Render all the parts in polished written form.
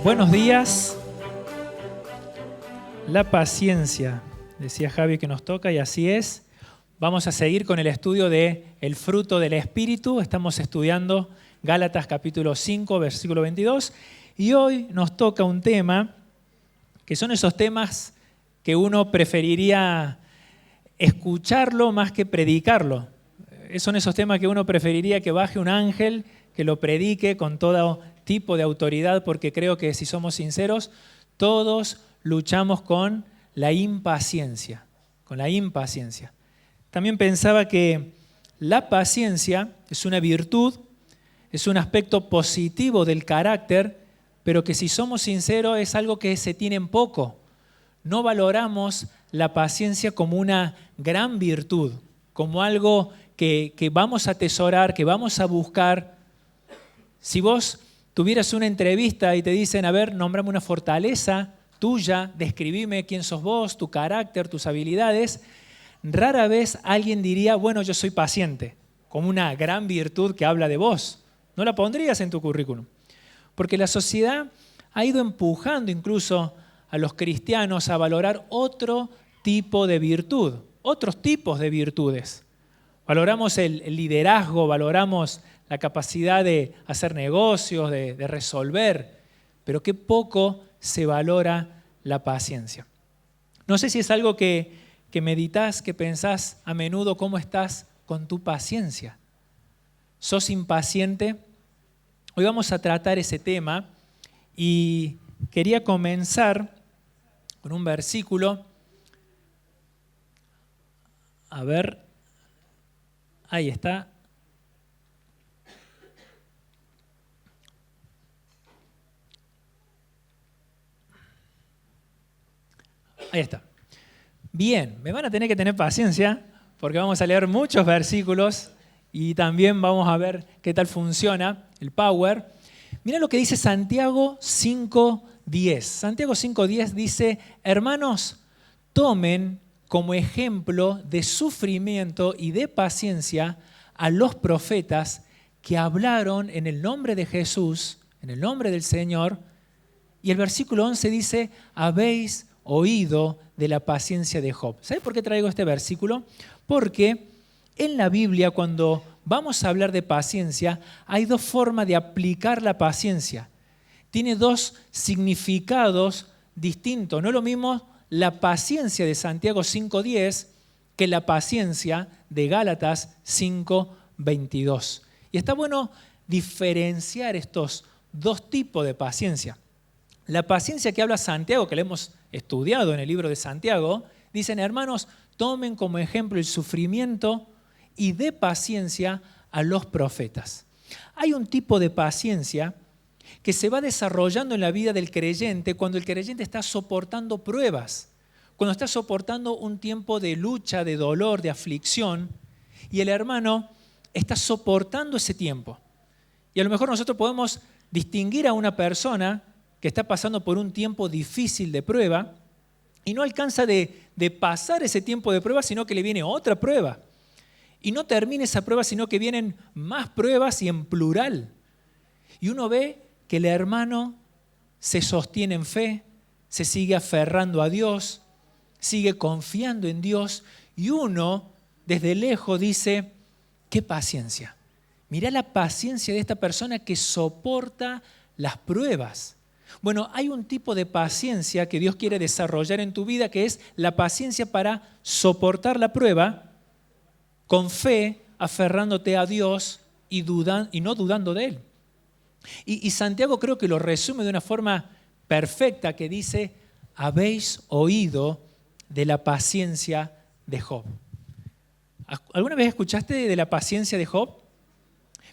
Buenos días. La paciencia, decía Javi que nos toca, y así es. Vamos a seguir con el estudio de el fruto del Espíritu. Estamos estudiando Gálatas capítulo 5, versículo 22. Y hoy nos toca un tema que son esos temas que uno preferiría escucharlo más que predicarlo. Son esos temas que uno preferiría que baje un ángel, que lo predique con todo tipo de autoridad, porque creo que si somos sinceros, todos luchamos con la impaciencia. También pensaba que la paciencia es una virtud, es un aspecto positivo del carácter, pero que si somos sinceros es algo que se tiene en poco. No valoramos la paciencia como una gran virtud, como algo que vamos a atesorar, que vamos a buscar. Si vos tuvieras una entrevista y te dicen, a ver, nómbrame una fortaleza tuya, describime quién sos vos, tu carácter, tus habilidades, rara vez alguien diría, bueno, yo soy paciente, como una gran virtud que habla de vos. No la pondrías en tu currículum. Porque la sociedad ha ido empujando incluso a los cristianos a valorar otro tipo de virtud, otros tipos de virtudes. Valoramos el liderazgo, valoramos la capacidad de hacer negocios, de resolver, pero qué poco se valora la paciencia. No sé si es algo que meditas, que pensás a menudo, ¿cómo estás con tu paciencia? ¿Sos impaciente? Hoy vamos a tratar ese tema y quería comenzar con un versículo. A ver, ahí está. Ahí está. Bien, me van a tener que tener paciencia porque vamos a leer muchos versículos y también vamos a ver qué tal funciona el Power. Mira lo que dice Santiago 5:10. Santiago 5:10 dice, hermanos, tomen como ejemplo de sufrimiento y de paciencia a los profetas que hablaron en el nombre de Jesús, en el nombre del Señor. Y el versículo 11 dice, habéis oído de la paciencia de Job. ¿Sabes por qué traigo este versículo? Porque en la Biblia, cuando vamos a hablar de paciencia, hay dos formas de aplicar la paciencia. Tiene dos significados distintos. No es lo mismo la paciencia de Santiago 5:10 que la paciencia de Gálatas 5:22. Y está bueno diferenciar estos dos tipos de paciencia. La paciencia que habla Santiago, que la hemos estudiado en el libro de Santiago, dicen, hermanos, tomen como ejemplo el sufrimiento y de paciencia a los profetas. Hay un tipo de paciencia que se va desarrollando en la vida del creyente cuando el creyente está soportando pruebas, cuando está soportando un tiempo de lucha, de dolor, de aflicción, y el hermano está soportando ese tiempo. Y a lo mejor nosotros podemos distinguir a una persona que está pasando por un tiempo difícil de prueba y no alcanza de pasar ese tiempo de prueba, sino que le viene otra prueba. Y no termina esa prueba, sino que vienen más pruebas y en plural. Y uno ve que el hermano se sostiene en fe, se sigue aferrando a Dios, sigue confiando en Dios, y uno desde lejos dice, qué paciencia. Mirá la paciencia de esta persona que soporta las pruebas. Bueno, hay un tipo de paciencia que Dios quiere desarrollar en tu vida, que es la paciencia para soportar la prueba con fe, aferrándote a Dios y no dudando de Él. Y Santiago creo que lo resume de una forma perfecta, que dice, habéis oído de la paciencia de Job. ¿Alguna vez escuchaste de la paciencia de Job?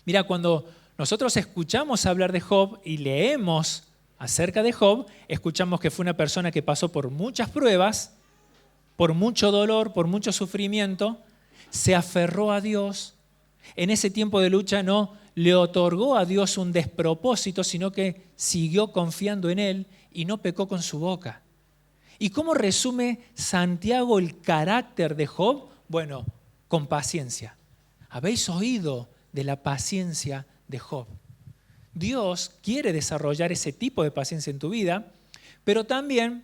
Mira, cuando nosotros escuchamos hablar de Job y leemos acerca de Job, escuchamos que fue una persona que pasó por muchas pruebas, por mucho dolor, por mucho sufrimiento, se aferró a Dios. En ese tiempo de lucha no le otorgó a Dios un despropósito, sino que siguió confiando en Él y no pecó con su boca. ¿Y cómo resume Santiago el carácter de Job? Bueno, con paciencia. Habéis oído de la paciencia de Job. Dios quiere desarrollar ese tipo de paciencia en tu vida, pero también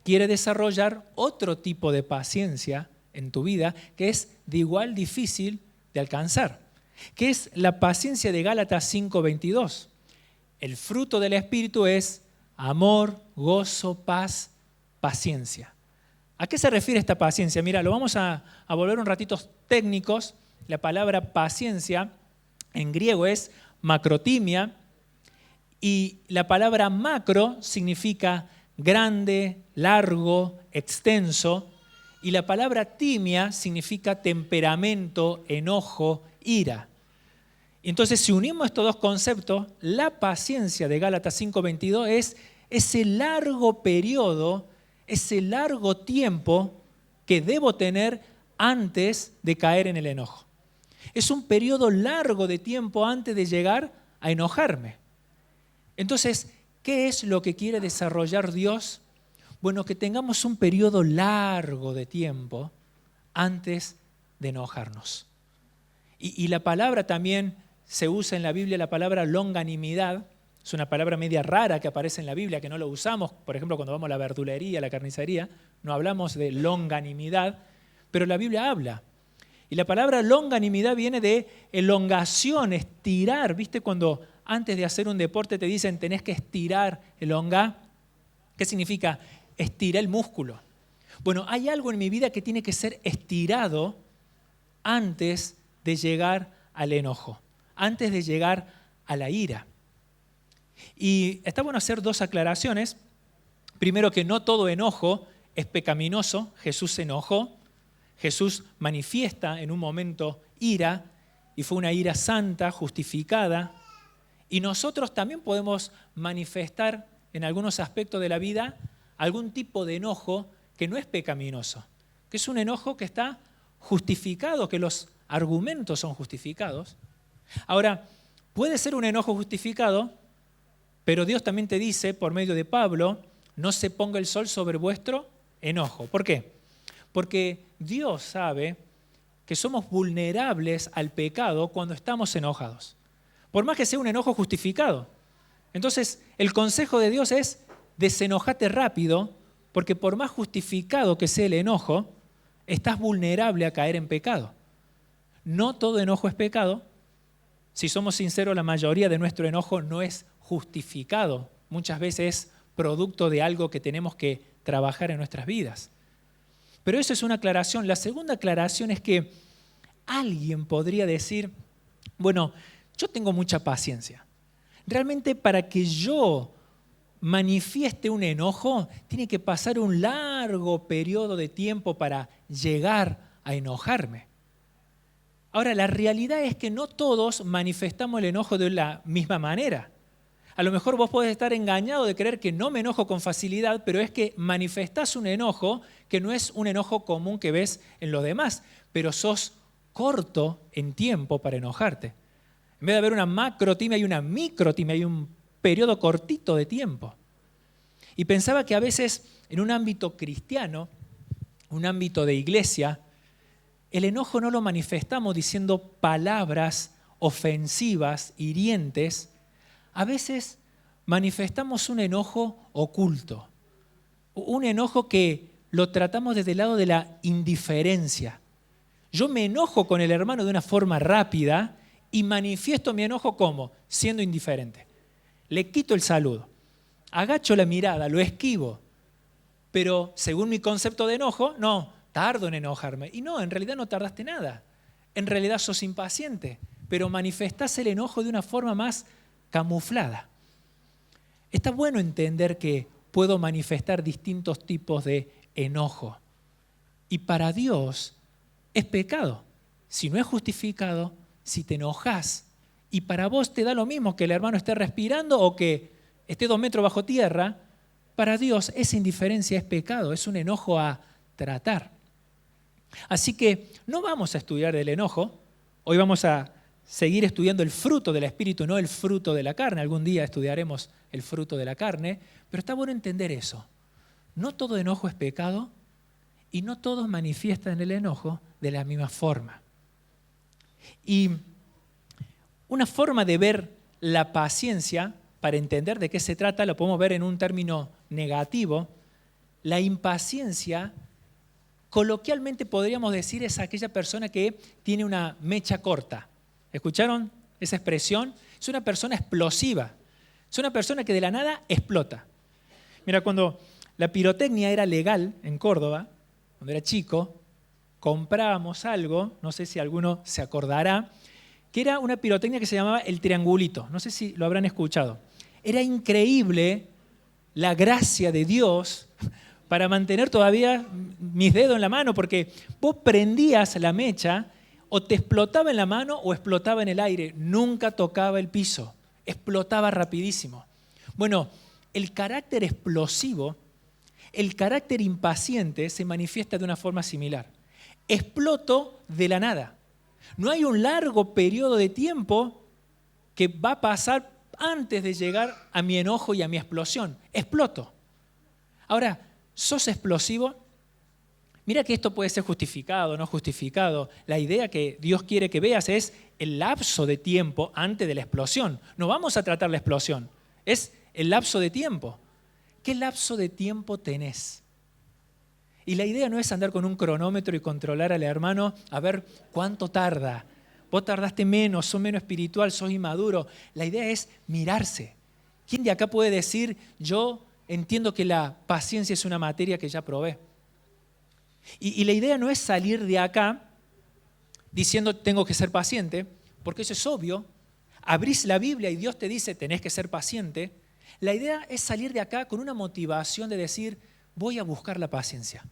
quiere desarrollar otro tipo de paciencia en tu vida que es de igual difícil de alcanzar, que es la paciencia de Gálatas 5:22. El fruto del Espíritu es amor, gozo, paz, paciencia. ¿A qué se refiere esta paciencia? Mira, lo vamos a volver un ratito técnicos. La palabra paciencia en griego es macrotimia y la palabra macro significa grande, largo, extenso y la palabra timia significa temperamento, enojo, ira. Entonces, si unimos estos dos conceptos, la paciencia de Gálatas 5:22 es ese largo periodo, ese largo tiempo que debo tener antes de caer en el enojo. Es un periodo largo de tiempo antes de llegar a enojarme. Entonces, ¿qué es lo que quiere desarrollar Dios? Bueno, que tengamos un periodo largo de tiempo antes de enojarnos. Y la palabra también se usa en la Biblia, la palabra longanimidad. Es una palabra media rara que aparece en la Biblia, que no lo usamos. Por ejemplo, cuando vamos a la verdulería, a la carnicería, no hablamos de longanimidad, pero la Biblia habla. Y la palabra longanimidad viene de elongación, estirar. ¿Viste cuando antes de hacer un deporte te dicen tenés que estirar elongar? ¿Qué significa? Estirar el músculo. Bueno, hay algo en mi vida que tiene que ser estirado antes de llegar al enojo, antes de llegar a la ira. Y está bueno hacer dos aclaraciones. Primero, que no todo enojo es pecaminoso. Jesús se enojó. Jesús manifiesta en un momento ira y fue una ira santa, justificada. Y nosotros también podemos manifestar en algunos aspectos de la vida algún tipo de enojo que no es pecaminoso, que es un enojo que está justificado, que los argumentos son justificados. Ahora, puede ser un enojo justificado, pero Dios también te dice, por medio de Pablo, no se ponga el sol sobre vuestro enojo. ¿Por qué? Porque Dios sabe que somos vulnerables al pecado cuando estamos enojados, por más que sea un enojo justificado. Entonces, el consejo de Dios es desenojate rápido, porque por más justificado que sea el enojo, estás vulnerable a caer en pecado. No todo enojo es pecado. Si somos sinceros, la mayoría de nuestro enojo no es justificado. Muchas veces es producto de algo que tenemos que trabajar en nuestras vidas. Pero eso es una aclaración. La segunda aclaración es que alguien podría decir, bueno, yo tengo mucha paciencia. Realmente para que yo manifieste un enojo, tiene que pasar un largo periodo de tiempo para llegar a enojarme. Ahora, la realidad es que no todos manifestamos el enojo de la misma manera. A lo mejor vos podés estar engañado de creer que no me enojo con facilidad, pero es que manifestás un enojo que no es un enojo común que ves en los demás, pero sos corto en tiempo para enojarte. En vez de haber una macrotimia, hay una microtimia, hay un periodo cortito de tiempo. Y pensaba que a veces en un ámbito cristiano, un ámbito de iglesia, el enojo no lo manifestamos diciendo palabras ofensivas, hirientes. A veces manifestamos un enojo oculto, un enojo que lo tratamos desde el lado de la indiferencia. Yo me enojo con el hermano de una forma rápida y manifiesto mi enojo ¿cómo? Siendo indiferente. Le quito el saludo, agacho la mirada, lo esquivo, pero según mi concepto de enojo, no, tardo en enojarme. Y no, en realidad no tardaste nada. En realidad sos impaciente, pero manifestás el enojo de una forma más camuflada. Está bueno entender que puedo manifestar distintos tipos de enojo. Y para Dios es pecado. Si no es justificado, si te enojas y para vos te da lo mismo que el hermano esté respirando o que esté 2 metros bajo tierra, para Dios esa indiferencia es pecado, es un enojo a tratar. Así que no vamos a estudiar el enojo, hoy vamos a seguir estudiando el fruto del Espíritu, no el fruto de la carne. Algún día estudiaremos el fruto de la carne, pero está bueno entender eso. No todo enojo es pecado y no todos manifiestan el enojo de la misma forma. Y una forma de ver la paciencia, para entender de qué se trata, lo podemos ver en un término negativo. La impaciencia, coloquialmente podríamos decir, es aquella persona que tiene una mecha corta. ¿Escucharon esa expresión? Es una persona explosiva. Es una persona que de la nada explota. Mira, cuando la pirotecnia era legal en Córdoba, cuando era chico, comprábamos algo, no sé si alguno se acordará, que era una pirotecnia que se llamaba el triangulito. No sé si lo habrán escuchado. Era increíble la gracia de Dios para mantener todavía mis dedos en la mano, porque vos prendías la mecha, o te explotaba en la mano o explotaba en el aire. Nunca tocaba el piso. Explotaba rapidísimo. Bueno, el carácter explosivo, el carácter impaciente se manifiesta de una forma similar. Exploto de la nada. No hay un largo periodo de tiempo que va a pasar antes de llegar a mi enojo y a mi explosión. Exploto. Ahora, ¿sos explosivo? Mira que esto puede ser justificado o no justificado. La idea que Dios quiere que veas es el lapso de tiempo antes de la explosión. No vamos a tratar la explosión, es el lapso de tiempo. ¿Qué lapso de tiempo tenés? Y la idea no es andar con un cronómetro y controlar al hermano a ver cuánto tarda. Vos tardaste menos, sos menos espiritual, sos inmaduro. La idea es mirarse. ¿Quién de acá puede decir, yo entiendo que la paciencia es una materia que ya probé? Y la idea no es salir de acá diciendo tengo que ser paciente, porque eso es obvio. Abrís la Biblia y Dios te dice tenés que ser paciente. La idea es salir de acá con una motivación de decir voy a buscar la paciencia.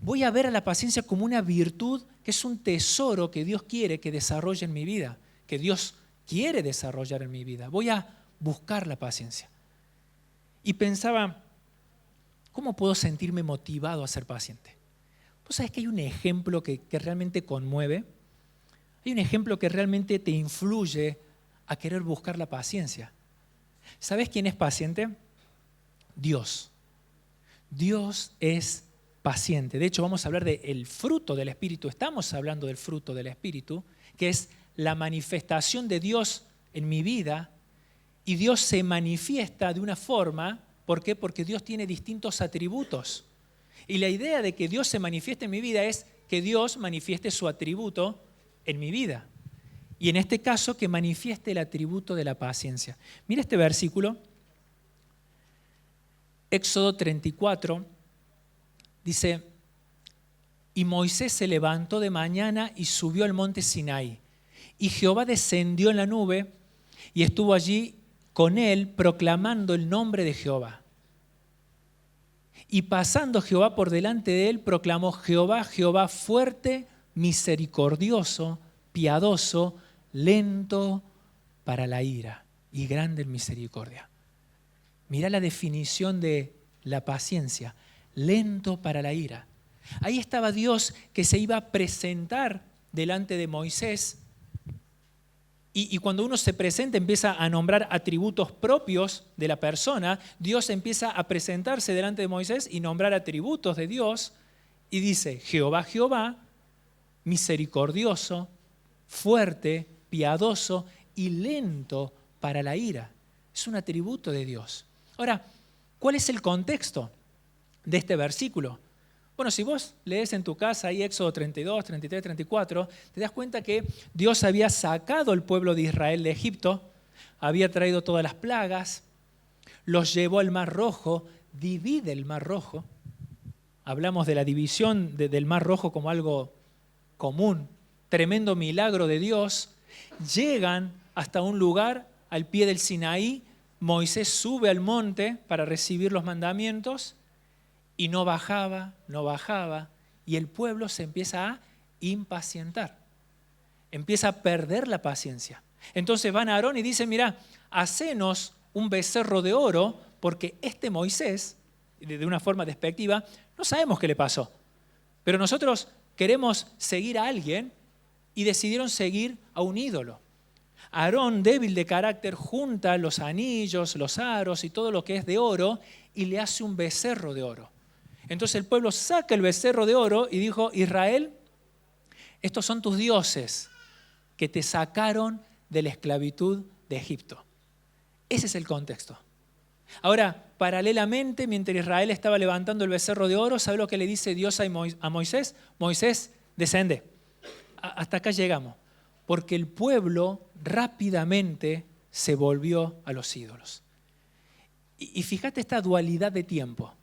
Voy a ver a la paciencia como una virtud que es un tesoro que Dios quiere que desarrolle en mi vida, que Dios quiere desarrollar en mi vida. Voy a buscar la paciencia. Y pensaba, ¿cómo puedo sentirme motivado a ser paciente? ¿Vos sabés que hay un ejemplo que realmente conmueve? Hay un ejemplo que realmente te influye a querer buscar la paciencia. ¿Sabés quién es paciente? Dios. Dios es paciente. De hecho, vamos a hablar del fruto del Espíritu. Estamos hablando del fruto del Espíritu, que es la manifestación de Dios en mi vida. Y Dios se manifiesta de una forma, ¿por qué? Porque Dios tiene distintos atributos. Y la idea de que Dios se manifieste en mi vida es que Dios manifieste su atributo en mi vida. Y en este caso, que manifieste el atributo de la paciencia. Mira este versículo, Éxodo 34, dice, y Moisés se levantó de mañana y subió al monte Sinaí. Y Jehová descendió en la nube y estuvo allí con él proclamando el nombre de Jehová. Y pasando Jehová por delante de él, proclamó Jehová, Jehová fuerte, misericordioso, piadoso, lento para la ira y grande en misericordia. Mirá la definición de la paciencia, lento para la ira. Ahí estaba Dios que se iba a presentar delante de Moisés. Y cuando uno se presenta, empieza a nombrar atributos propios de la persona. Dios empieza a presentarse delante de Moisés y nombrar atributos de Dios. Y dice, Jehová, Jehová, misericordioso, fuerte, piadoso y lento para la ira. Es un atributo de Dios. Ahora, ¿cuál es el contexto de este versículo? Bueno, si vos lees en tu casa ahí Éxodo 32, 33, 34, te das cuenta que Dios había sacado al pueblo de Israel de Egipto, había traído todas las plagas, los llevó al Mar Rojo, divide el Mar Rojo. Hablamos de la división del Mar Rojo como algo común, tremendo milagro de Dios. Llegan hasta un lugar al pie del Sinaí, Moisés sube al monte para recibir los mandamientos y no bajaba, y el pueblo se empieza a impacientar, empieza a perder la paciencia. Entonces van a Aarón y dicen, mira, hacenos un becerro de oro, porque este Moisés, de una forma despectiva, no sabemos qué le pasó, pero nosotros queremos seguir a alguien y decidieron seguir a un ídolo. Aarón, débil de carácter, junta los anillos, los aros y todo lo que es de oro y le hace un becerro de oro. Entonces el pueblo saca el becerro de oro y dijo, Israel, estos son tus dioses que te sacaron de la esclavitud de Egipto. Ese es el contexto. Ahora, paralelamente, mientras Israel estaba levantando el becerro de oro, ¿sabe lo que le dice Dios a Moisés? Moisés, descende. Hasta acá llegamos. Porque el pueblo rápidamente se volvió a los ídolos. Y fíjate esta dualidad de tiempo.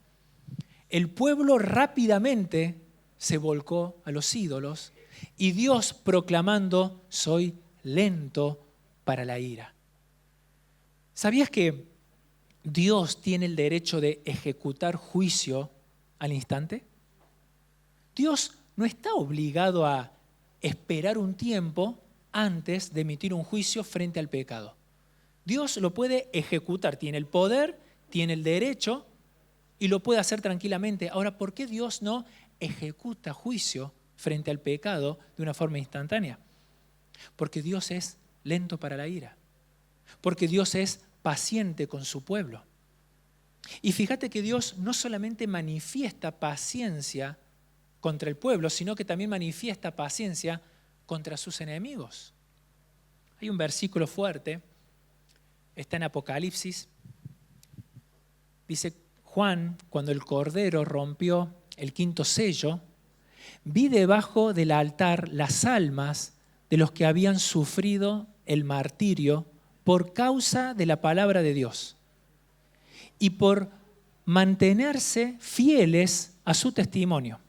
El pueblo rápidamente se volcó a los ídolos y Dios proclamando, soy lento para la ira. ¿Sabías que Dios tiene el derecho de ejecutar juicio al instante? Dios no está obligado a esperar un tiempo antes de emitir un juicio frente al pecado. Dios lo puede ejecutar, tiene el poder, tiene el derecho y lo puede hacer tranquilamente. Ahora, ¿por qué Dios no ejecuta juicio frente al pecado de una forma instantánea? Porque Dios es lento para la ira. Porque Dios es paciente con su pueblo. Y fíjate que Dios no solamente manifiesta paciencia contra el pueblo, sino que también manifiesta paciencia contra sus enemigos. Hay un versículo fuerte, está en Apocalipsis. Dice Juan, cuando el Cordero rompió el quinto sello, vi debajo del altar las almas de los que habían sufrido el martirio por causa de la palabra de Dios y por mantenerse fieles a su testimonio.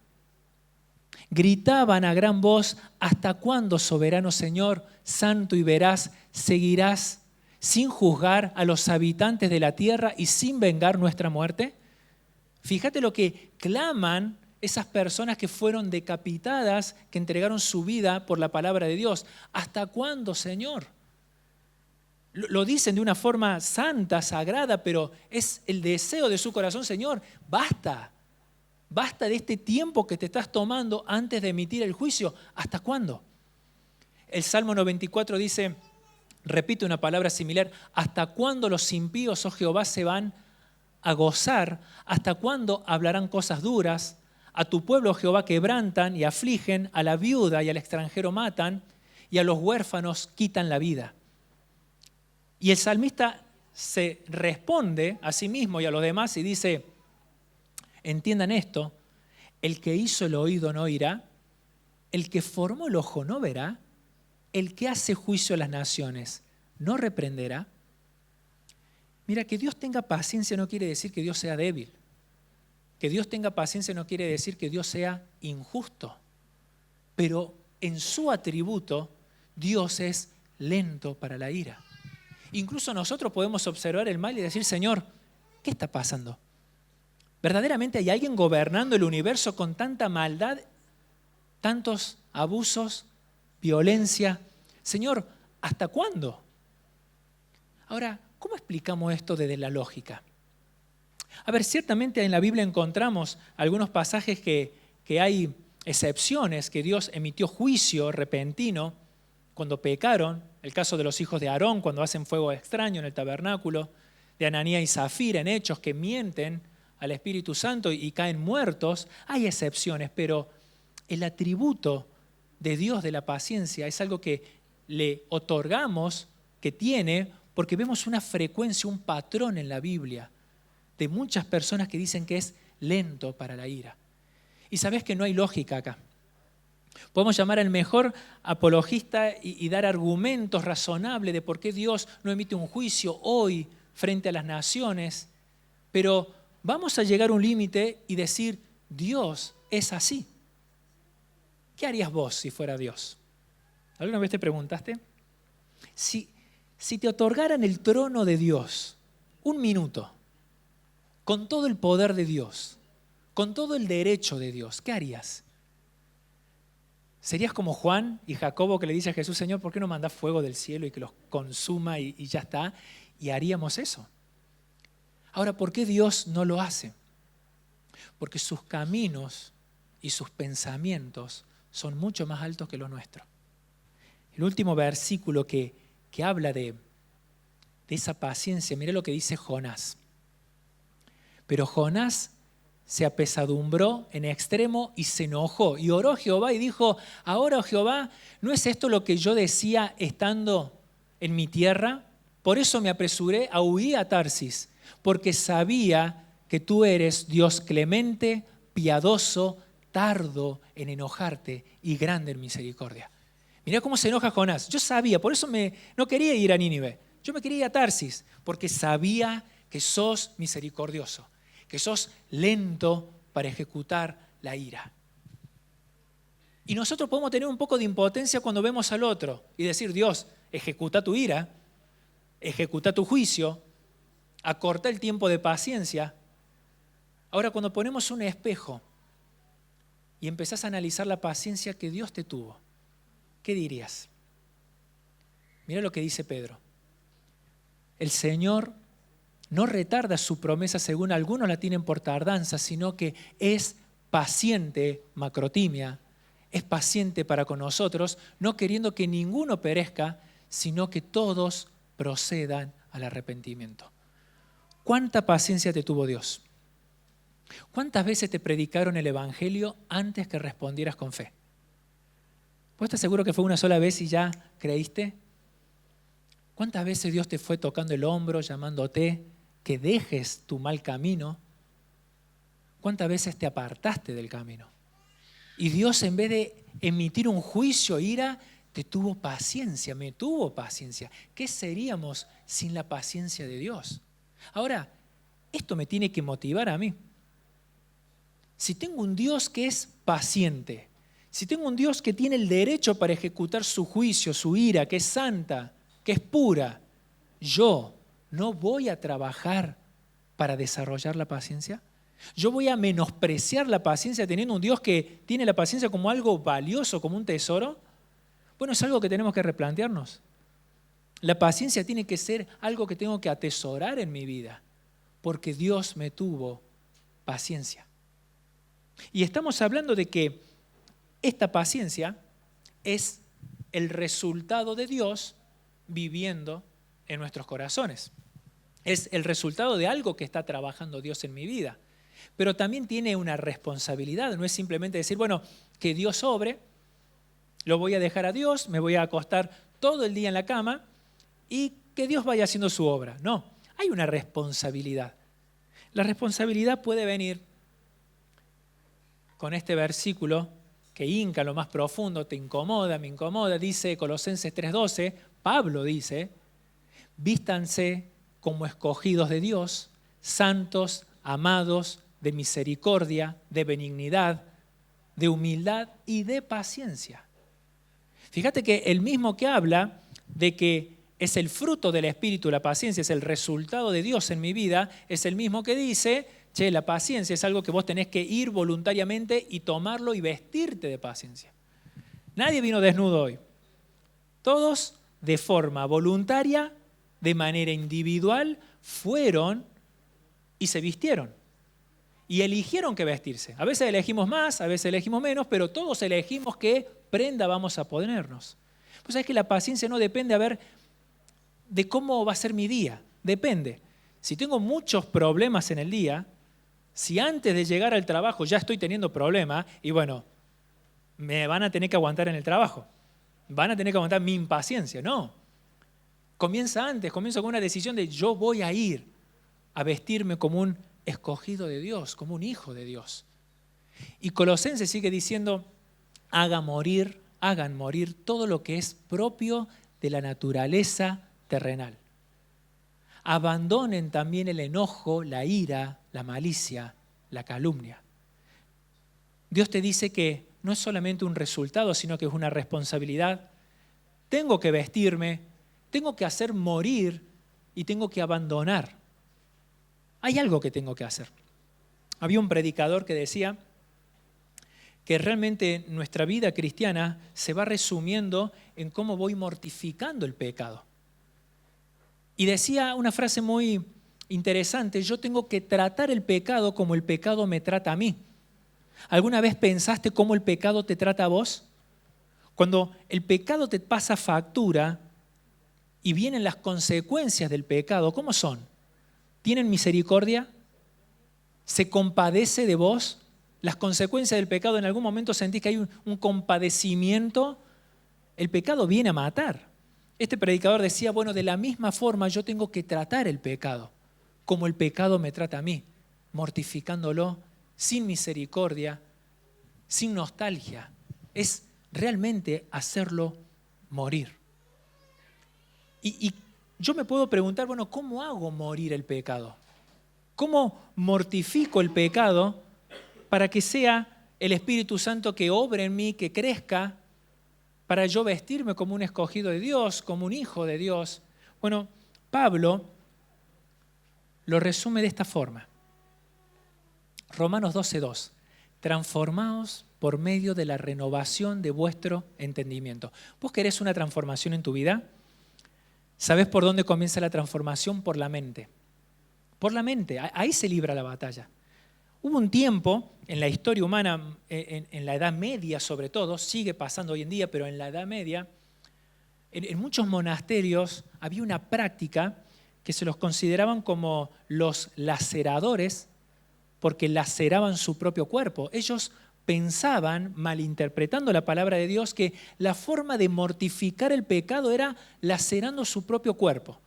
Gritaban a gran voz, ¿hasta cuándo, soberano Señor, santo y veraz, seguirás sin juzgar a los habitantes de la tierra y sin vengar nuestra muerte? Fíjate lo que claman esas personas que fueron decapitadas, que entregaron su vida por la palabra de Dios. ¿Hasta cuándo, Señor? Lo dicen de una forma santa, sagrada, pero es el deseo de su corazón, Señor, basta. Basta de este tiempo que te estás tomando antes de emitir el juicio. ¿Hasta cuándo? El Salmo 94 dice, repite una palabra similar, ¿hasta cuándo los impíos, oh Jehová, se van a gozar? ¿Hasta cuándo hablarán cosas duras? A tu pueblo, Jehová, quebrantan y afligen, a la viuda y al extranjero matan, y a los huérfanos quitan la vida. Y el salmista se responde a sí mismo y a los demás y dice, entiendan esto, el que hizo el oído no oirá, el que formó el ojo no verá, el que hace juicio a las naciones no reprenderá. Mira, que Dios tenga paciencia no quiere decir que Dios sea débil. Que Dios tenga paciencia no quiere decir que Dios sea injusto. Pero en su atributo, Dios es lento para la ira. Incluso nosotros podemos observar el mal y decir, Señor, ¿qué está pasando? ¿Verdaderamente hay alguien gobernando el universo con tanta maldad, tantos abusos, violencia? Señor, ¿hasta cuándo? Ahora, ¿cómo explicamos esto desde la lógica? A ver, ciertamente en la Biblia encontramos algunos pasajes que hay excepciones, que Dios emitió juicio repentino cuando pecaron. El caso de los hijos de Aarón cuando hacen fuego extraño en el tabernáculo, de Ananías y Zafira en Hechos que mienten al Espíritu Santo y caen muertos. Hay excepciones, pero el atributo de Dios de la paciencia es algo que le otorgamos, que tiene, porque vemos una frecuencia, un patrón en la Biblia de muchas personas que dicen que es lento para la ira. Y sabes que no hay lógica acá. Podemos llamar al mejor apologista y dar argumentos razonables de por qué Dios no emite un juicio hoy frente a las naciones, pero vamos a llegar a un límite y decir, Dios es así. ¿Qué harías vos si fuera Dios? ¿Alguna vez te preguntaste? Si te otorgaran el trono de Dios, un minuto, con todo el poder de Dios, con todo el derecho de Dios, ¿qué harías? ¿Serías como Juan y Jacobo que le dice a Jesús, Señor, ¿por qué no mandás fuego del cielo y que los consuma y ya está? Y haríamos eso. Ahora, ¿por qué Dios no lo hace? Porque sus caminos y sus pensamientos son mucho más altos que los nuestros. El último versículo que habla de esa paciencia, mira lo que dice Jonás. Pero Jonás se apesadumbró en extremo y se enojó. Y oró a Jehová y dijo, ahora, oh Jehová, ¿no es esto lo que yo decía estando en mi tierra? Por eso me apresuré a huir a Tarsis, porque sabía que tú eres Dios clemente, piadoso, tardo en enojarte y grande en misericordia. Mirá cómo se enoja Jonás. Yo sabía, por eso no quería ir a Nínive. Yo me quería ir a Tarsis, porque sabía que sos misericordioso, que sos lento para ejecutar la ira. Y nosotros podemos tener un poco de impotencia cuando vemos al otro y decir, Dios, ejecuta tu ira, ejecuta tu juicio, acorta el tiempo de paciencia. Ahora, cuando ponemos un espejo y empezás a analizar la paciencia que Dios te tuvo, ¿qué dirías? Mira lo que dice Pedro. El Señor no retarda su promesa según algunos la tienen por tardanza, sino que es paciente, macrotimia, es paciente para con nosotros, no queriendo que ninguno perezca, sino que todos procedan al arrepentimiento. ¿Cuánta paciencia te tuvo Dios? ¿Cuántas veces te predicaron el Evangelio antes que respondieras con fe? ¿Vos estás seguro que fue una sola vez y ya creíste? ¿Cuántas veces Dios te fue tocando el hombro, llamándote que dejes tu mal camino? ¿Cuántas veces te apartaste del camino? Y Dios, en vez de emitir un juicio, ira, te tuvo paciencia, me tuvo paciencia. ¿Qué seríamos sin la paciencia de Dios? Ahora, esto me tiene que motivar a mí. Si tengo un Dios que es paciente, si tengo un Dios que tiene el derecho para ejecutar su juicio, su ira, que es santa, que es pura, ¿yo no voy a trabajar para desarrollar la paciencia? ¿Yo voy a menospreciar la paciencia teniendo un Dios que tiene la paciencia como algo valioso, como un tesoro? Bueno, es algo que tenemos que replantearnos. La paciencia tiene que ser algo que tengo que atesorar en mi vida, porque Dios me tuvo paciencia. Y estamos hablando de que esta paciencia es el resultado de Dios viviendo en nuestros corazones. Es el resultado de algo que está trabajando Dios en mi vida. Pero también tiene una responsabilidad. No es simplemente decir, bueno, que Dios obre, lo voy a dejar a Dios, me voy a acostar todo el día en la cama y que Dios vaya haciendo su obra. No, hay una responsabilidad. La responsabilidad puede venir con este versículo que hinca lo más profundo, te incomoda, me incomoda, dice Colosenses 3:12, Pablo dice, vístanse como escogidos de Dios, santos, amados, de misericordia, de benignidad, de humildad y de paciencia. Fíjate que el mismo que habla de que es el fruto del Espíritu, la paciencia es el resultado de Dios en mi vida, es el mismo que dice, che, la paciencia es algo que vos tenés que ir voluntariamente y tomarlo y vestirte de paciencia. Nadie vino desnudo hoy. Todos de forma voluntaria, de manera individual, fueron y se vistieron. Y eligieron qué vestirse. A veces elegimos más, a veces elegimos menos, pero todos elegimos qué prenda vamos a ponernos. Pues es que la paciencia no depende de cómo va a ser mi día. Depende. Si tengo muchos problemas en el día, si antes de llegar al trabajo ya estoy teniendo problemas, y bueno, me van a tener que aguantar en el trabajo. Van a tener que aguantar mi impaciencia. No. Comienza antes, comienza con una decisión de yo voy a ir a vestirme como un escogido de Dios, como un hijo de Dios. Y Colosenses sigue diciendo, hagan morir todo lo que es propio de la naturaleza terrenal. Abandonen también el enojo, la ira, la malicia, la calumnia. Dios te dice que no es solamente un resultado, sino que es una responsabilidad. Tengo que vestirme, tengo que hacer morir y tengo que abandonar. Hay algo que tengo que hacer. Había un predicador que decía que realmente nuestra vida cristiana se va resumiendo en cómo voy mortificando el pecado. Y decía una frase muy interesante, yo tengo que tratar el pecado como el pecado me trata a mí. ¿Alguna vez pensaste cómo el pecado te trata a vos? Cuando el pecado te pasa factura y vienen las consecuencias del pecado, ¿cómo son? ¿Tienen misericordia? se compadece de vos. Las consecuencias del pecado, en algún momento sentís que hay un compadecimiento. El pecado viene a matar. Este predicador decía, bueno, de la misma forma yo tengo que tratar el pecado, como el pecado me trata a mí, mortificándolo, sin misericordia, sin nostalgia. Es realmente hacerlo morir. Y yo me puedo preguntar, bueno, ¿cómo hago morir el pecado? ¿Cómo mortifico el pecado para que sea el Espíritu Santo que obre en mí, que crezca, para yo vestirme como un escogido de Dios, como un hijo de Dios? Bueno, Pablo lo resume de esta forma. Romanos 12:2. Transformaos por medio de la renovación de vuestro entendimiento. ¿Vos querés una transformación en tu vida? ¿Sabés por dónde comienza la transformación? Por la mente. Por la mente, ahí se libra la batalla. Hubo un tiempo en la historia humana, en la Edad Media sobre todo, sigue pasando hoy en día, pero en la Edad Media, en muchos monasterios había una práctica que se los consideraban como los laceradores, porque laceraban su propio cuerpo. Ellos pensaban, malinterpretando la palabra de Dios, que la forma de mortificar el pecado era lacerando su propio cuerpo.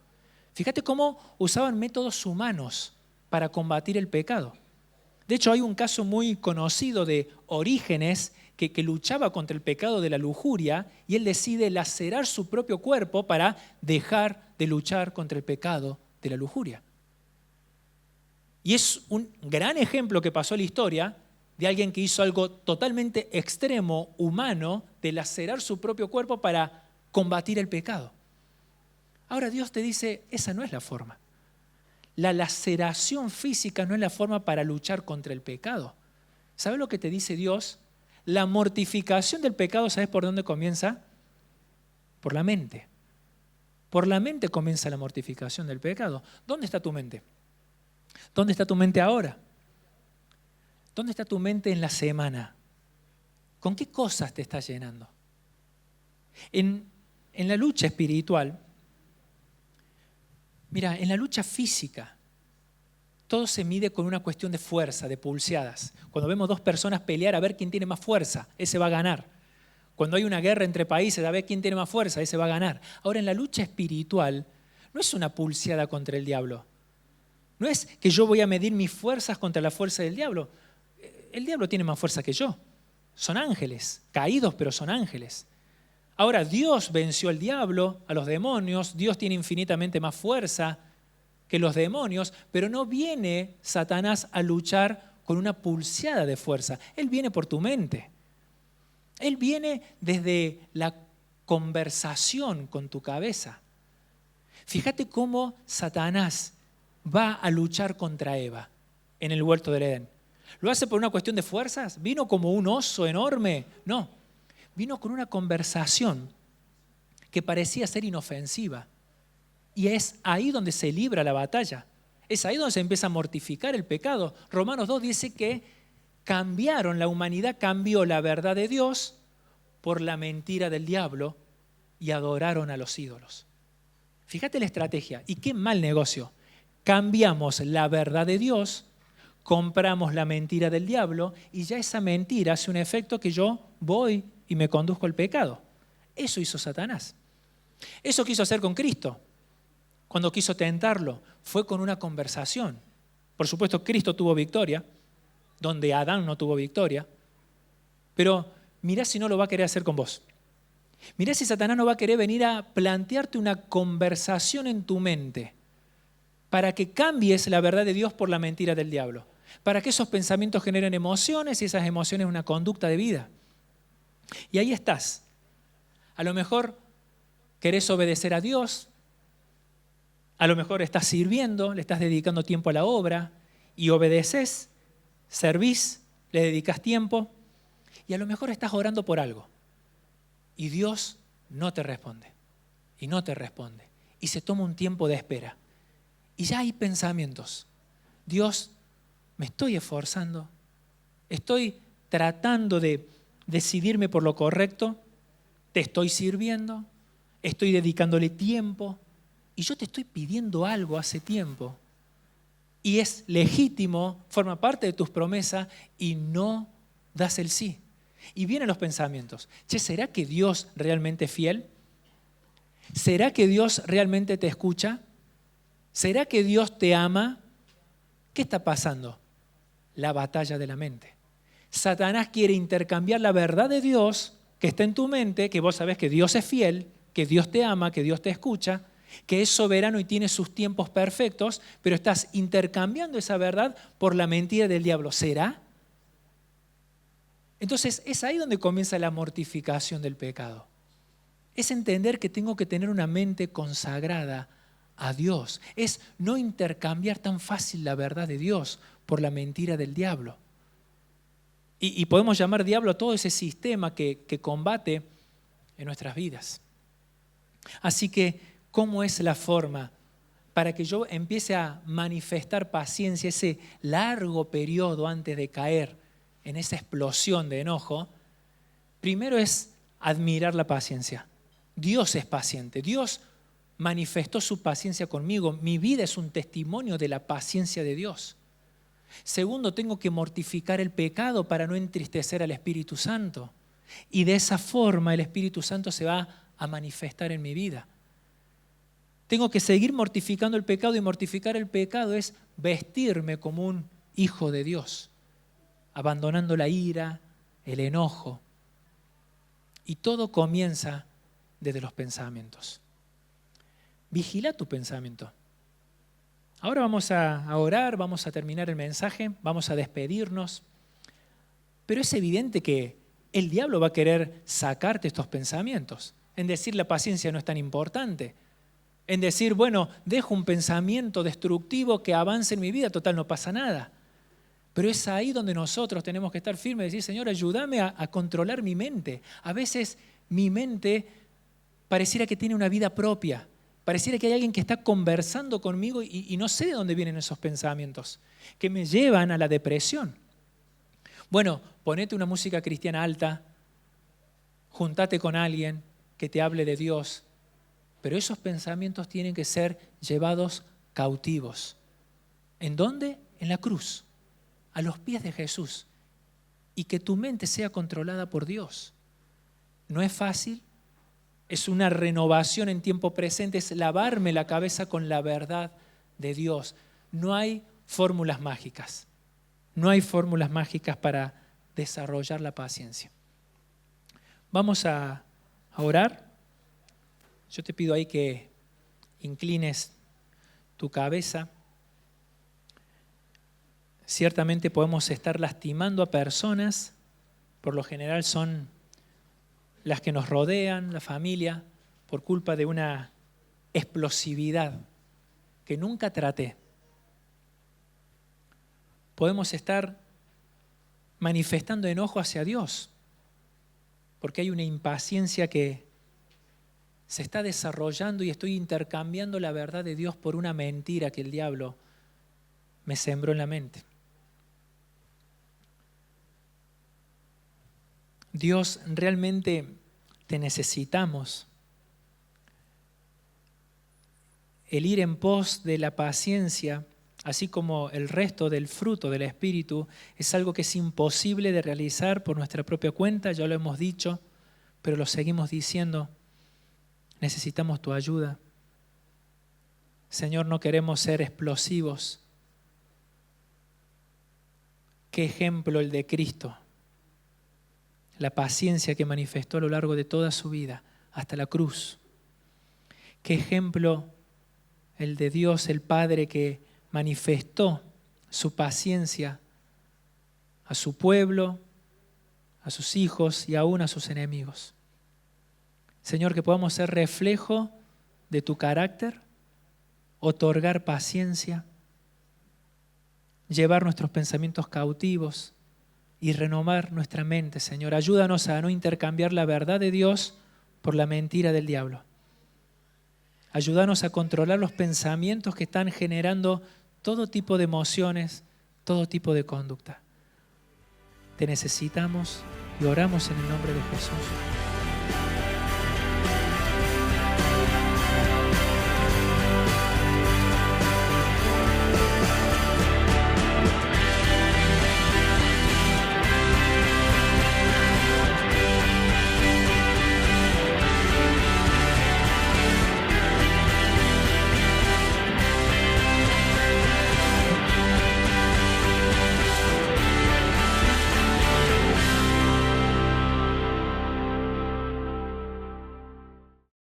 Fíjate cómo usaban métodos humanos para combatir el pecado. De hecho, hay un caso muy conocido de Orígenes que luchaba contra el pecado de la lujuria y él decide lacerar su propio cuerpo para dejar de luchar contra el pecado de la lujuria. Y es un gran ejemplo que pasó en la historia de alguien que hizo algo totalmente extremo, humano, de lacerar su propio cuerpo para combatir el pecado. Ahora Dios te dice, esa no es la forma. La laceración física no es la forma para luchar contra el pecado. ¿Sabes lo que te dice Dios? La mortificación del pecado, ¿sabes por dónde comienza? Por la mente. Por la mente comienza la mortificación del pecado. ¿Dónde está tu mente? ¿Dónde está tu mente ahora? ¿Dónde está tu mente en la semana? ¿Con qué cosas te estás llenando? En la lucha espiritual, mira, en la lucha física, todo se mide con una cuestión de fuerza, de pulseadas. Cuando vemos dos personas pelear a ver quién tiene más fuerza, ese va a ganar. Cuando hay una guerra entre países, a ver quién tiene más fuerza, ese va a ganar. Ahora, en la lucha espiritual, no es una pulseada contra el diablo. No es que yo voy a medir mis fuerzas contra la fuerza del diablo. El diablo tiene más fuerza que yo. Son ángeles, caídos, pero son ángeles. Ahora, Dios venció al diablo, a los demonios. Dios tiene infinitamente más fuerza que los demonios, pero no viene Satanás a luchar con una pulseada de fuerza. Él viene por tu mente. Él viene desde la conversación con tu cabeza. Fíjate cómo Satanás va a luchar contra Eva en el huerto del Edén. ¿Lo hace por una cuestión de fuerzas? ¿Vino como un oso enorme? No, vino con una conversación que parecía ser inofensiva. Y es ahí donde se libra la batalla. Es ahí donde se empieza a mortificar el pecado. Romanos 2 dice que la humanidad cambió la verdad de Dios por la mentira del diablo y adoraron a los ídolos. Fíjate la estrategia. Y qué mal negocio. Cambiamos la verdad de Dios, compramos la mentira del diablo y ya esa mentira hace un efecto que yo voy y me conduzco al pecado. Eso hizo Satanás. Eso quiso hacer con Cristo. Cuando quiso tentarlo, fue con una conversación. Por supuesto, Cristo tuvo victoria, donde Adán no tuvo victoria. Pero mirá si no lo va a querer hacer con vos. Mirá si Satanás no va a querer venir a plantearte una conversación en tu mente para que cambies la verdad de Dios por la mentira del diablo. Para que esos pensamientos generen emociones y esas emociones una conducta de vida. Y ahí estás. A lo mejor querés obedecer a Dios. A lo mejor estás sirviendo, le estás dedicando tiempo a la obra y obedeces, servís, le dedicas tiempo y a lo mejor estás orando por algo y Dios no te responde y no te responde y se toma un tiempo de espera y ya hay pensamientos. Dios, me estoy esforzando, estoy tratando de decidirme por lo correcto, te estoy sirviendo, estoy dedicándole tiempo. Y yo te estoy pidiendo algo hace tiempo y es legítimo, forma parte de tus promesas y no das el sí. Y vienen los pensamientos. Che, ¿será que Dios realmente es fiel? ¿Será que Dios realmente te escucha? ¿Será que Dios te ama? ¿Qué está pasando? La batalla de la mente. Satanás quiere intercambiar la verdad de Dios que está en tu mente, que vos sabés que Dios es fiel, que Dios te ama, que Dios te escucha, que es soberano y tiene sus tiempos perfectos, pero estás intercambiando esa verdad por la mentira del diablo. ¿Será? Entonces es ahí donde comienza la mortificación del pecado. Es entender que tengo que tener una mente consagrada a Dios. Es no intercambiar tan fácil la verdad de Dios por la mentira del diablo. Y podemos llamar diablo a todo ese sistema que combate en nuestras vidas. Así que, ¿cómo es la forma para que yo empiece a manifestar paciencia ese largo periodo antes de caer en esa explosión de enojo? Primero es admirar la paciencia. Dios es paciente. Dios manifestó su paciencia conmigo. Mi vida es un testimonio de la paciencia de Dios. Segundo, tengo que mortificar el pecado para no entristecer al Espíritu Santo. Y de esa forma el Espíritu Santo se va a manifestar en mi vida. Tengo que seguir mortificando el pecado, y mortificar el pecado es vestirme como un hijo de Dios, abandonando la ira, el enojo. Y todo comienza desde los pensamientos. Vigila tu pensamiento. Ahora vamos a orar, vamos a terminar el mensaje, vamos a despedirnos. Pero es evidente que el diablo va a querer sacarte estos pensamientos. En decir la paciencia no es tan importante. En decir, bueno, dejo un pensamiento destructivo que avance en mi vida, total no pasa nada. Pero es ahí donde nosotros tenemos que estar firmes y decir, Señor, ayúdame a controlar mi mente. A veces mi mente pareciera que tiene una vida propia. Pareciera que hay alguien que está conversando conmigo y no sé de dónde vienen esos pensamientos, que me llevan a la depresión. Bueno, ponete una música cristiana alta, juntate con alguien que te hable de Dios, pero esos pensamientos tienen que ser llevados cautivos. ¿En dónde? En la cruz, a los pies de Jesús, y que tu mente sea controlada por Dios. No es fácil. Es una renovación en tiempo presente, es lavarme la cabeza con la verdad de Dios. No hay fórmulas mágicas. No hay fórmulas mágicas para desarrollar la paciencia. Vamos a orar. Yo te pido ahí que inclines tu cabeza. Ciertamente podemos estar lastimando a personas, por lo general son las que nos rodean, la familia, por culpa de una explosividad que nunca traté. Podemos estar manifestando enojo hacia Dios, porque hay una impaciencia que se está desarrollando y estoy intercambiando la verdad de Dios por una mentira que el diablo me sembró en la mente. Dios, realmente te necesitamos. El ir en pos de la paciencia, así como el resto del fruto del Espíritu, es algo que es imposible de realizar por nuestra propia cuenta, ya lo hemos dicho, pero lo seguimos diciendo. Necesitamos tu ayuda. Señor, no queremos ser explosivos. Qué ejemplo el de Cristo. La paciencia que manifestó a lo largo de toda su vida, hasta la cruz. Qué ejemplo el de Dios, el Padre, que manifestó su paciencia a su pueblo, a sus hijos y aún a sus enemigos. Señor, que podamos ser reflejo de tu carácter, otorgar paciencia, llevar nuestros pensamientos cautivos y renovar nuestra mente, Señor. Ayúdanos a no intercambiar la verdad de Dios por la mentira del diablo. Ayúdanos a controlar los pensamientos que están generando todo tipo de emociones, todo tipo de conducta. Te necesitamos y oramos en el nombre de Jesús.